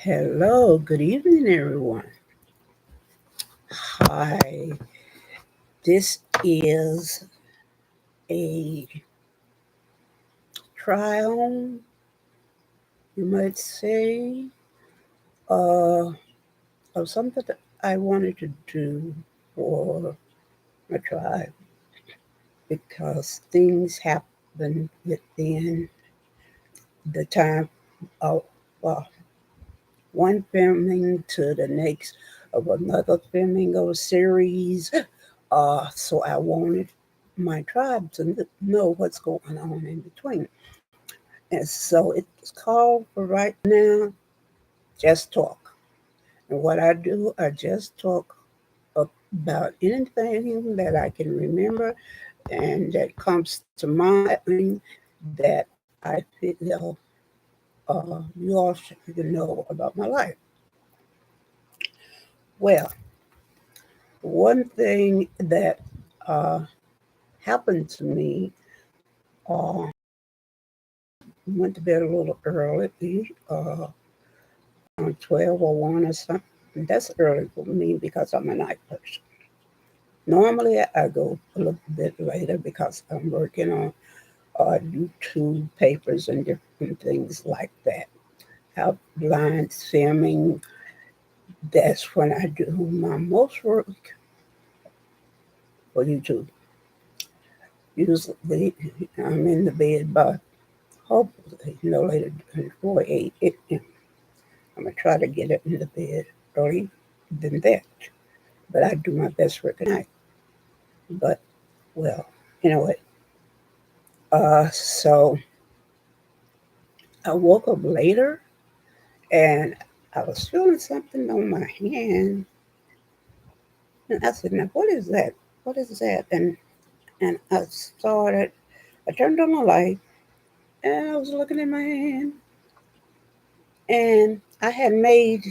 Hello, good evening, everyone. Hi, this is a trial, you might say, uh, of something that I wanted to do for my tribe because things happen within the time of uh, one filming to the next of another filming of a series. So I wanted my tribe to know what's going on in between. And so it's called for right now, Just Talk. And what I do, I just talk about anything that I can remember and that comes to mind that I feel you all should know about my life. Well, one thing that uh, happened to me, uh, went to bed a little early, around 12 or 1 or something. That's early for me because I'm a night person. Normally, I go a little bit later because I'm working on YouTube papers and different things like that. Outline filming, that's when I do my most work for YouTube. Usually, I'm in the bed by hopefully no later than 4 8 I'm going to try to get it in the bed early than that. But I do my best work at night. But, well, anyway. So I woke up later and I was feeling something on my hand. And I said, now, what is that? What is that? And I turned on the light and I was looking at my hand. And I had made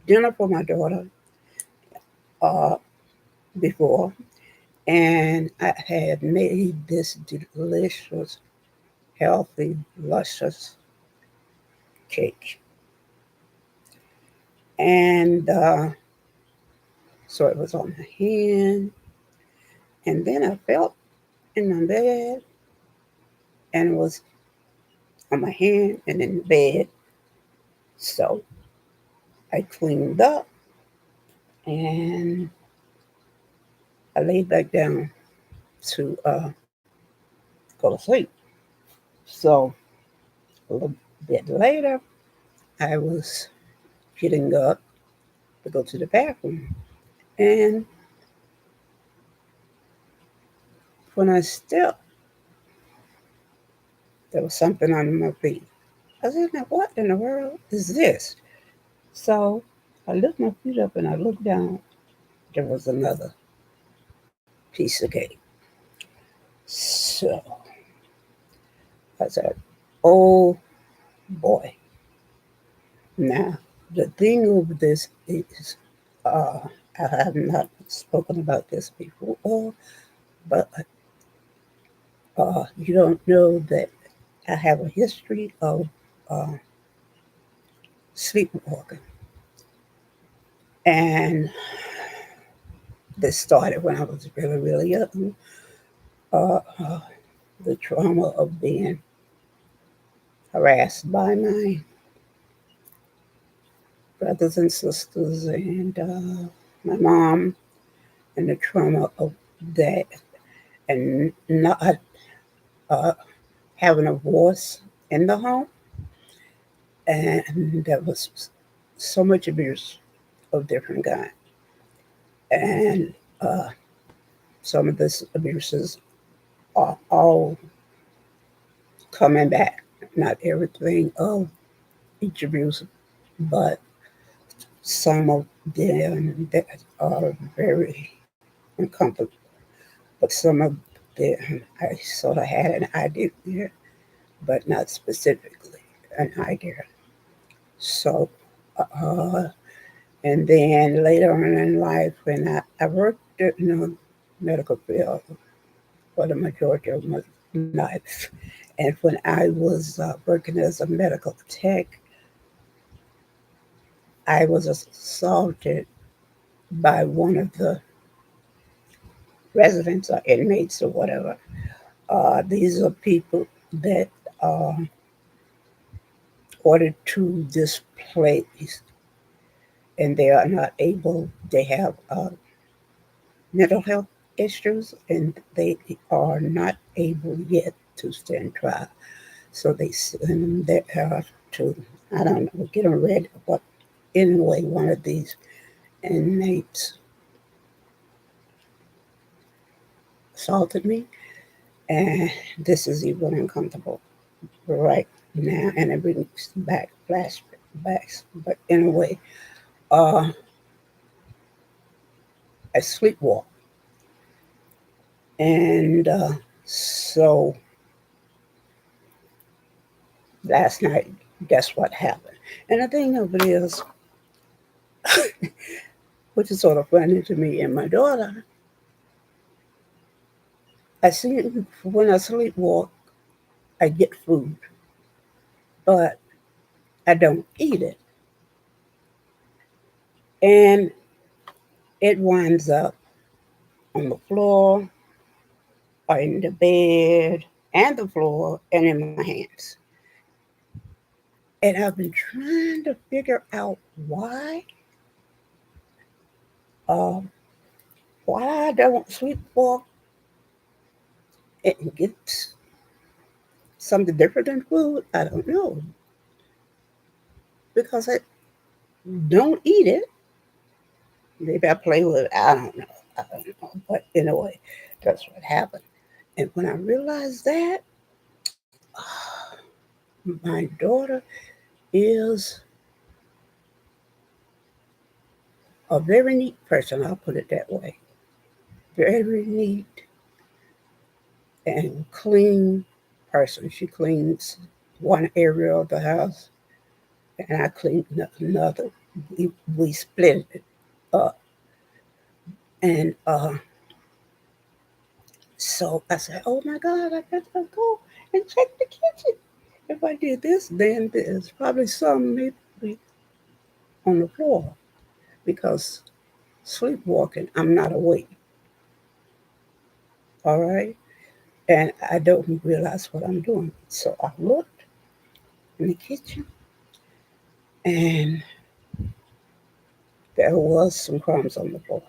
dinner for my daughter uh, before. And I had made this delicious, healthy, luscious cake. And so it was on my hand. And then I felt in my bed and it was on my hand and in the bed. So I cleaned up and I laid back down to go to sleep. So a little bit later, I was getting up to go to the bathroom. And when I stepped, there was something under my feet. I said, now what in the world is this? So I lift my feet up and I looked down. There was another piece of cake. So I said, oh boy. Now, the thing of this is, uh, I have not spoken about this before, but you don't know that I have a history of uh, sleepwalking. And this started when I was really, really young. Uh, uh, the trauma of being harassed by my brothers and sisters and my mom, and the trauma of that, and not uh, having a voice in the home. And there was so much abuse of different kinds. And uh, some of these abuses are all coming back. Not everything of each abuse, but some of them that are very uncomfortable. But some of them I sort of had an idea, but not specifically an idea. So, uh, and then later on in life, when I worked in the medical field for the majority of my life, and when I was working as a medical tech, I was assaulted by one of the residents or inmates or whatever. These are people that are ordered to this place and they are not able, they have mental health issues and they are not able yet to stand trial. So they send them there to, I don't know, get them ready. But anyway, one of these inmates assaulted me, and this is even uncomfortable right now, and it brings back flashbacks. But anyway, uh, I sleepwalk, and so last night, guess what happened? And the thing of it is, which is sort of funny to me and my daughter, I see when I sleepwalk, I get food, but I don't eat it, and it winds up on the floor or in the bed and the floor and in my hands. And I've been trying to figure out uh, why I don't sleepwalk and get something different than food. I don't know because I don't eat it. Maybe I play with it. I don't know. I don't know. But anyway, that's what happened. And when I realized that, my daughter is a very neat person. I'll put it that way. Very neat and clean person. She cleans one area of the house, and I clean another. We split it up, and so I said, "Oh my God, I got to go and check the kitchen. If I did this, then there's probably some maybe on the floor because sleepwalking. I'm not awake. All right." And I don't realize what I'm doing. So I looked in the kitchen and there was some crumbs on the floor.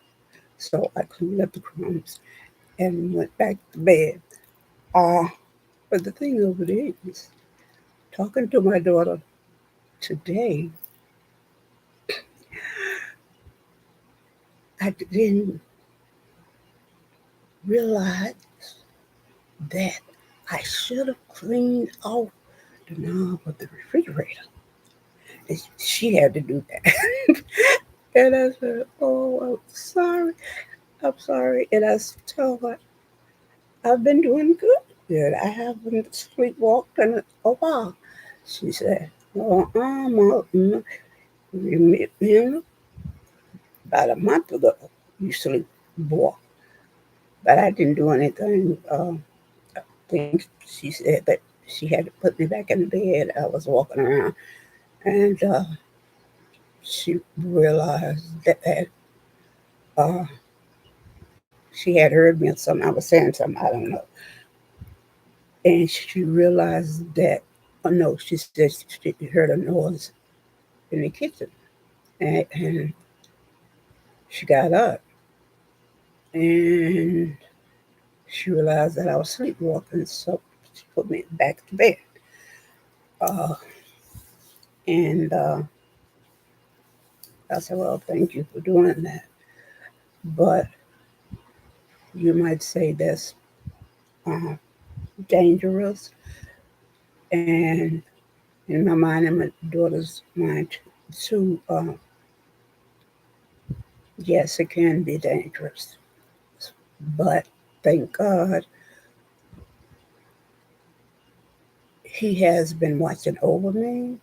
So I cleaned up the crumbs and went back to bed. Uh, but the thing of it is, talking to my daughter today, I didn't realize that I should have cleaned off the knob of the refrigerator. And she had to do that. And I said, "Oh, I'm sorry. I'm sorry." And I told her, "I've been doing good. I haven't sleepwalked in a while." She said, "Well, you about a month ago, you sleepwalked." But I didn't do anything. I think she said that she had to put me back in the bed. I was walking around, and she realized that uh, she had heard me or something. I was saying something, I don't know. And she realized that, oh no, she said she heard a noise in the kitchen. And she got up and she realized that I was sleepwalking. So she put me back to bed. Uh, and I said, "Well, thank you for doing that. But you might say that's uh, dangerous." And in my mind and my daughter's mind too, yes, it can be dangerous. But thank God he has been watching over me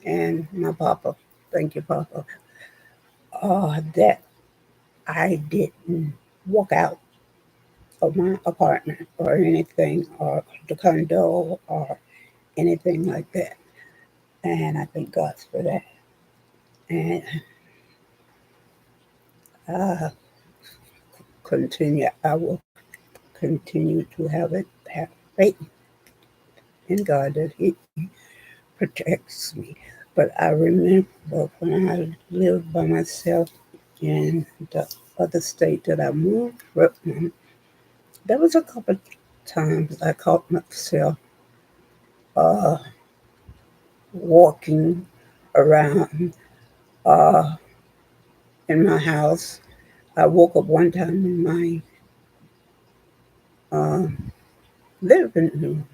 and my papa. Thank you, Papa. That I didn't walk out of my apartment or anything, or the condo or anything like that. And I thank God for that. And I I will continue to have faith in God that He protects me. But I remember when I lived by myself in the other state that I moved from, there was a couple of times I caught myself uh, walking around uh, in my house. I woke up one time in my uh, living room,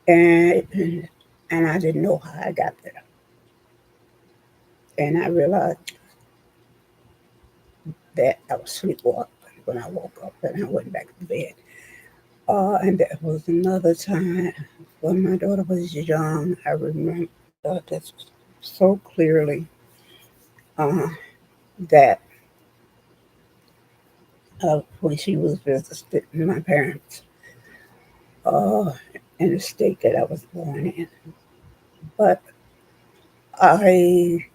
and and I didn't know how I got there. And I realized that I was sleepwalking when I woke up, and I went back to bed. And there was another time when my daughter was young. I remember this so clearly, uh, that when she was visiting my parents uh, in the state that I was born in. But I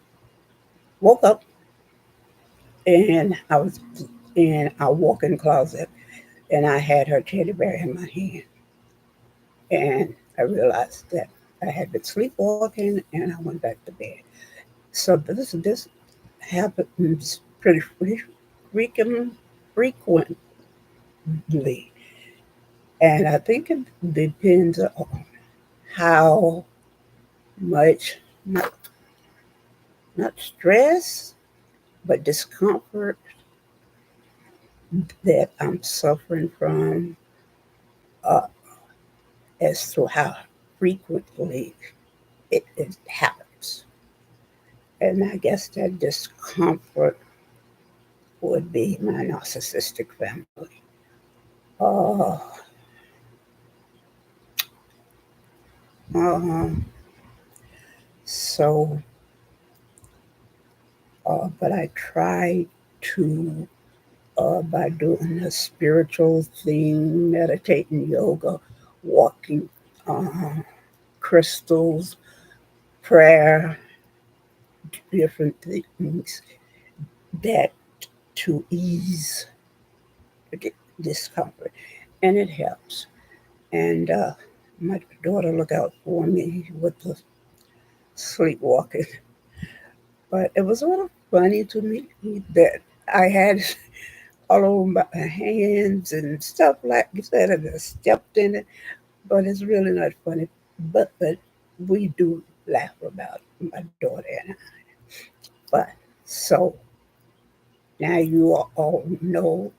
woke up and I was in our walk-in closet, and I had her teddy bear in my hand. And I realized that I had been sleepwalking, and I went back to bed. So this happens pretty frequently, and I think it depends on how much, not stress, but discomfort that I'm suffering from, uh, as to how frequently it happens. And I guess that discomfort would be my narcissistic family. Uh, um, so, but I try to, by doing a spiritual thing, meditating, yoga, walking, uh, crystals, prayer, different things that to ease the discomfort, and it helps. And my daughter look out for me with the sleepwalking, but it was a little funny to me that I had all over my hands and stuff like that, and I stepped in it. But it's really not funny. But we do laugh about it, my daughter and I. But so now you all know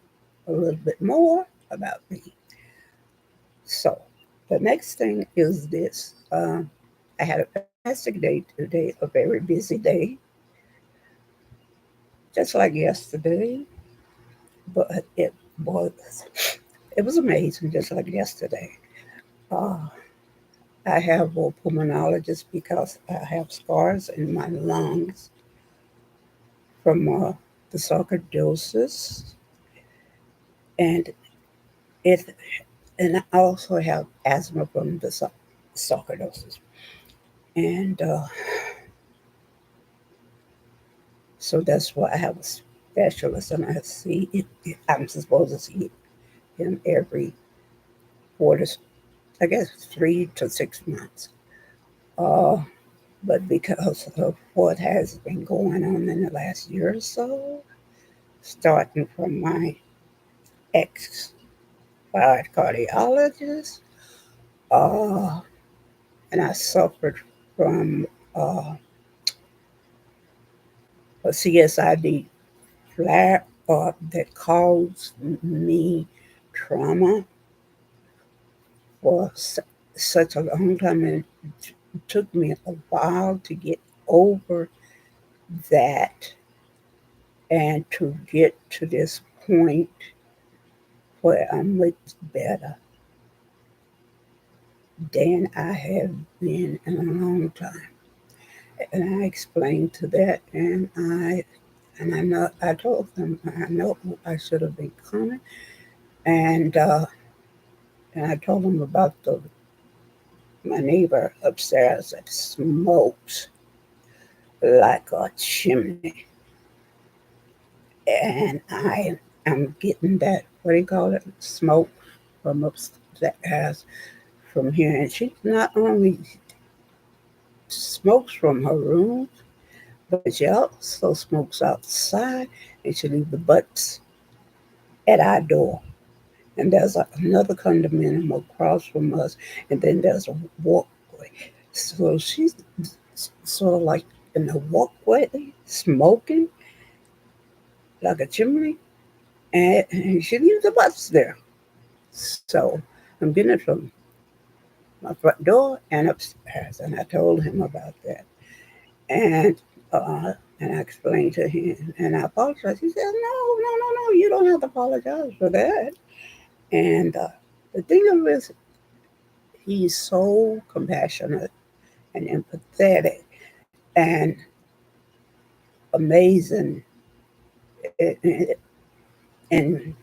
a little bit more about me. So the next thing is this. I had a fantastic day today, a very busy day, just like yesterday, but was it was amazing, just like yesterday. Uh, I have a pulmonologist because I have scars in my lungs from the sarcoidosis, and it and I also have asthma from the sarcoidosis, and so that's why I have a specialist, and I see it. I'm supposed to see him every 4 to, I guess, 3 to 6 months. Uh, but because of what has been going on in the last year or so, starting from my ex cardiologist, uh, and I suffered from a CSID flare up that caused me trauma for such a long time. And it took me a while to get over that and to get to this point where I'm much better than I have been in a long time. And I explained to that, and I know I told them I know I should have been coming, and and I told them about my neighbor upstairs that smokes, like a chimney. And I am getting that, what do you call it, smoke from upstairs from here. And she not only smokes from her room, but she also smokes outside, and she leaves the butts at our door. And there's another condominium across from us, and then there's a walkway. So she's sort of like in the walkway, smoking like a chimney, and she leaves the butts there. So I'm getting it from my front door and upstairs, and I told him about that. And and I explained to him, and I apologized. He said, "No, no, no, no, you don't have to apologize for that." And the thing of it is, he's so compassionate and empathetic and amazing, and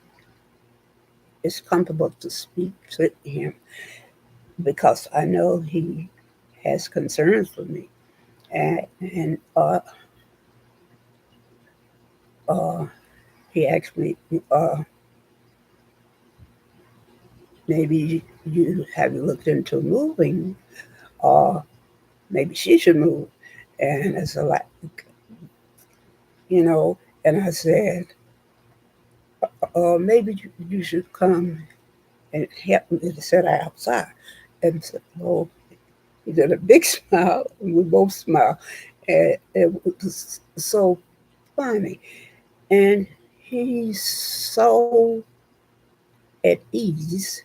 it's comfortable to speak to him because I know he has concerns for me. And uh, he asked me, uh, maybe you have you looked into moving, or maybe she should move. And it's like, you know, and I said, maybe you should come and help me to set her outside. And so, oh, he did a big smile, and we both smiled. And it was so funny. And he's so at ease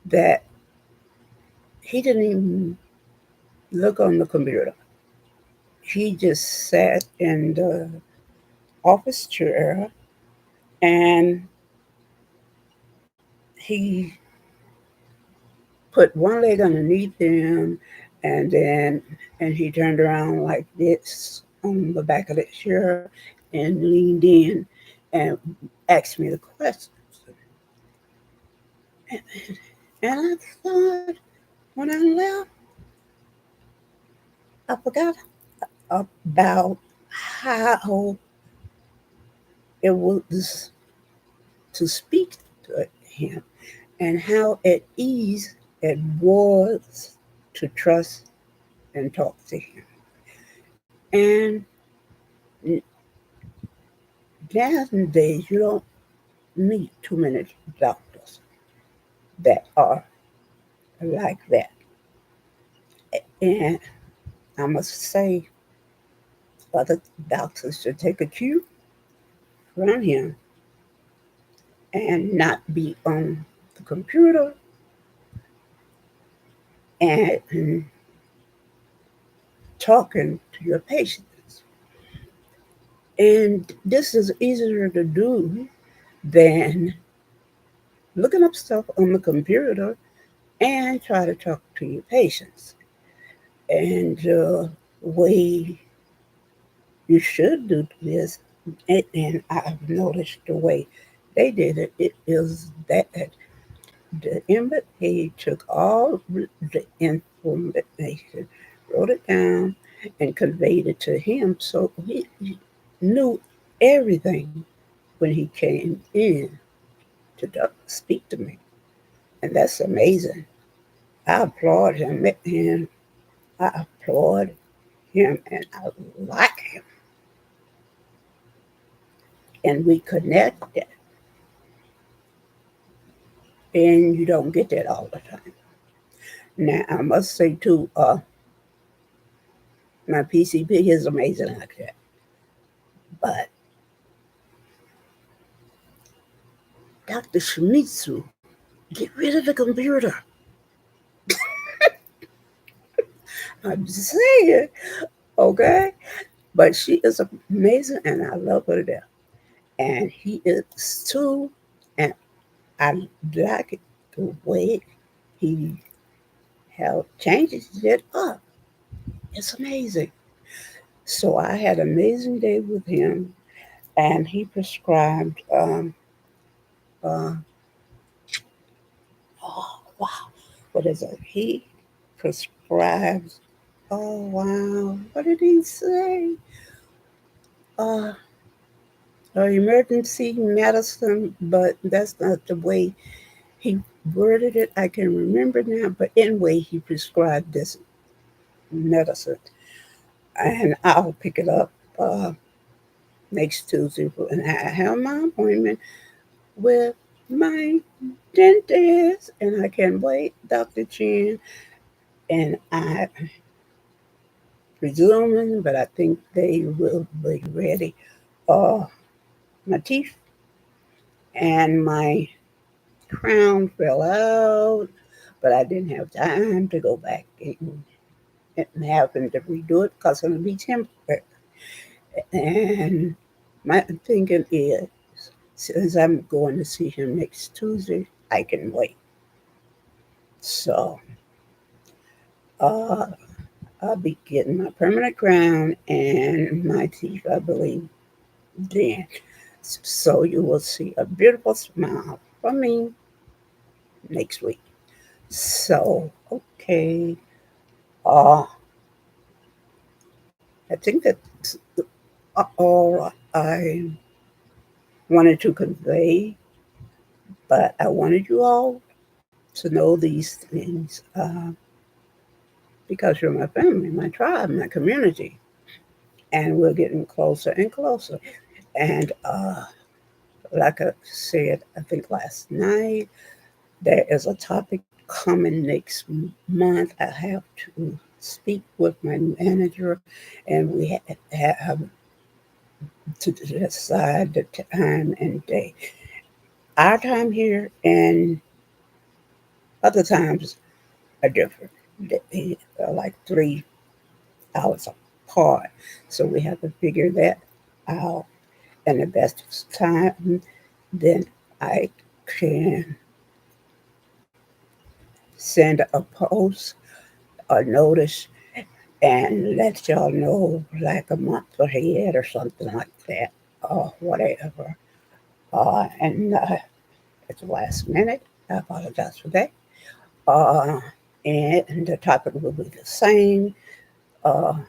that he didn't even look on the computer. He just sat in the office chair, and he put one leg underneath him, and he turned around like this on the back of the chair and leaned in and asked me the question. And I thought, when I left, I forgot about how it was to speak to him and how at ease it was to trust and talk to him. And nowadays, you don't meet too many doctors that are like that. And I must say, other doctors should take a cue from him and not be on the computer and talking to your patients. And this is easier to do than looking up stuff on the computer and try to talk to your patients. And way you should do this, and I've noticed the way they did it, it is that the embassy took all the information, wrote it down, and conveyed it to him, so he knew everything when he came in to speak to me. And that's amazing. I applaud him, and I applaud him, and I like him. And we connected, and you don't get that all the time. Now, I must say, too, my PCP is amazing like that. But Dr. Shimizu, get rid of the computer. I'm saying, okay? But she is amazing, and I love her to death. And he is too, and I like it the way he how changes it up. It's amazing. So I had an amazing day with him, and he prescribed. Uh, oh wow, what is it? He prescribes. Oh wow, what did he say? uh, emergency medicine, but that's not the way he worded it. I can remember now, but anyway, he prescribed this medicine, and I'll pick it up next Tuesday, and I have my appointment with my dentist, and I can't wait, Dr. Chin. And I presuming, but I think they will be ready. Uh, my teeth and my crown fell out, but I didn't have time to go back and have them to redo it because it'll be temporary. And my thinking is, since I'm going to see him next Tuesday, I can wait. So uh, I'll be getting my permanent crown and my teeth, I believe, then. So you will see a beautiful smile from me next week. So, okay. Uh, I think that's all I wanted to convey, but I wanted you all to know these things because you're my family, my tribe, my community, and we're getting closer and closer. And like I said, I think last night, there is a topic coming next month. I have to speak with my manager, and we have to decide the time and day. Our time here and other times are different. They are like 3 hours apart. So we have to figure that out. And the best time, then I can send a post, a notice, and let y'all know like a month ahead or something like that, or whatever. And at the last minute, I apologize for that. Uh, and the topic will be the same, uh,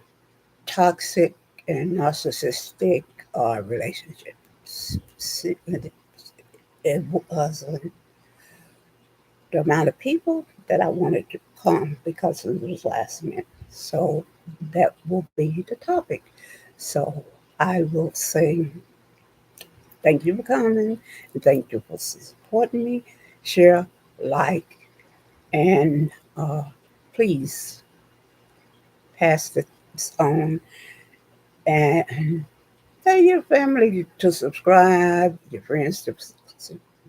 toxic and narcissistic relationships. It was the amount of people that I wanted to come because it was last minute. So that will be the topic. So I will say thank you for coming and thank you for supporting me. Share, like, and please pass this on and tell your family to subscribe, your friends to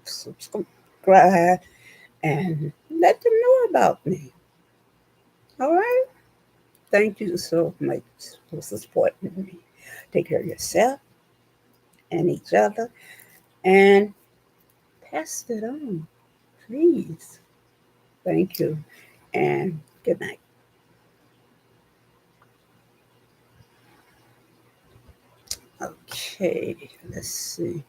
subscribe, and let them know about me. All right? Thank you so much for supporting me. Take care of yourself and each other and pass it on, please. Thank you and good night. Okay, let's see.